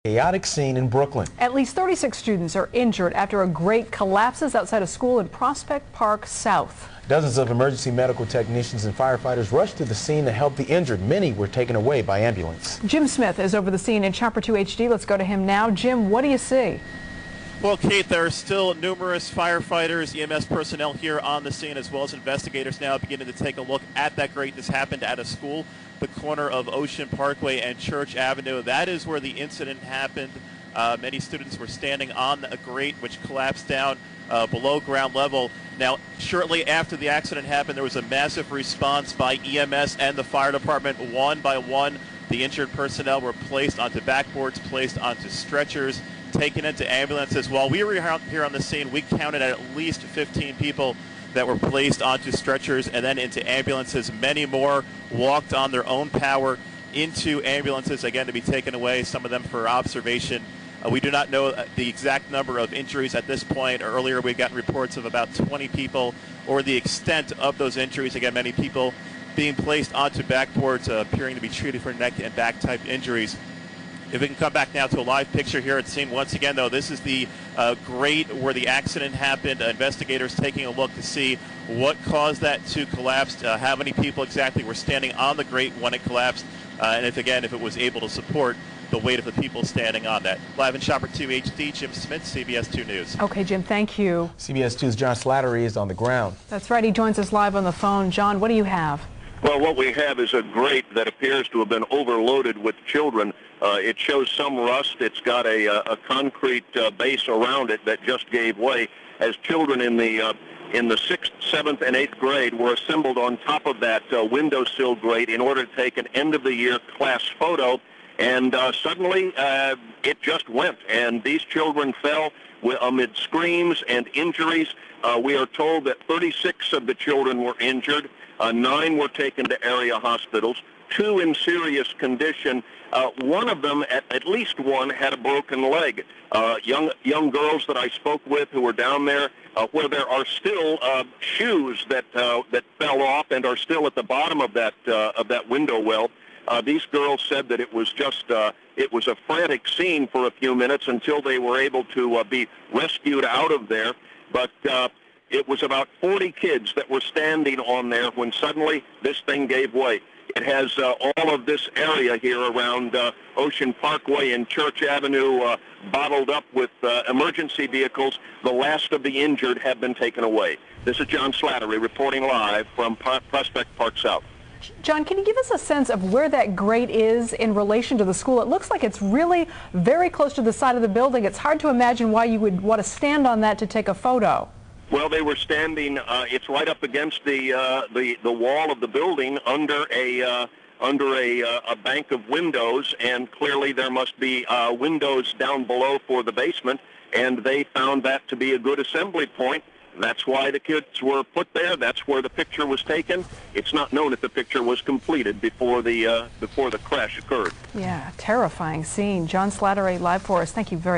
Chaotic scene in Brooklyn. At least 36 students are injured after a grate collapses outside a school in Prospect Park South. Dozens of emergency medical technicians and firefighters rushed to the scene to help the injured. Many were taken away by ambulance. Jim Smith is over the scene in Chopper 2 HD. Let's go to him now. Jim, what do you see? Well, Kate, there are still numerous firefighters, EMS personnel here on the scene, as well as investigators now beginning to take a look at that grate. This happened at a school, the corner of Ocean Parkway and Church Avenue. That is where the incident happened. Many students were standing on a grate which collapsed down below ground level. Now, shortly after the accident happened, there was a massive response by EMS and the fire department. One by one, the injured personnel were placed onto backboards, placed onto stretchers, taken into ambulances. While we were here on the scene, we counted at least 15 people that were placed onto stretchers and then into ambulances. Many more walked on their own power into ambulances, again, to be taken away, some of them for observation. We do not know the exact number of injuries at this point. Earlier, we got reports of about 20 people, or the extent of those injuries. Again, many people being placed onto backboards, appearing to be treated for neck and back type injuries. If we can come back now to a live picture here at the scene. Once again, though, this is the grate where the accident happened. Investigators taking a look to see what caused that to collapse, how many people exactly were standing on the grate when it collapsed, and if it was able to support the weight of the people standing on that. Live in Chopper 2 HD, Jim Smith, CBS 2 News. Okay, Jim, thank you. CBS 2's John Slattery is on the ground. That's right. He joins us live on the phone. John, what do you have? Well, what we have is a grate that appears to have been overloaded with children. It shows some rust. It's got a concrete base around it that just gave way as children in the 6th, 7th, and 8th grade were assembled on top of that windowsill grate in order to take an end-of-the-year class photo. And suddenly it just went, and these children fell amid screams and injuries. We are told that 36 of the children were injured. 9 were taken to area hospitals, 2 in serious condition. One of them, at least one, had a broken leg. Young girls that I spoke with who were down there, where there are still shoes that fell off and are still at the bottom of that window well. These girls said that it was just it was a frantic scene for a few minutes until they were able to be rescued out of there. But it was about 40 kids that were standing on there when suddenly this thing gave way. It has all of this area here around Ocean Parkway and Church Avenue bottled up with emergency vehicles. The last of the injured have been taken away. This is John Slattery reporting live from Prospect Park South. John, can you give us a sense of where that grate is in relation to the school? It looks like it's really very close to the side of the building. It's hard to imagine why you would want to stand on that to take a photo. Well, they were standing. It's right up against the wall of the building under a bank of windows, and clearly there must be windows down below for the basement. And they found that to be a good assembly point. That's why the kids were put there. That's where the picture was taken. It's not known if the picture was completed before the crash occurred. Yeah, terrifying scene. John Slattery live for us. Thank you very much.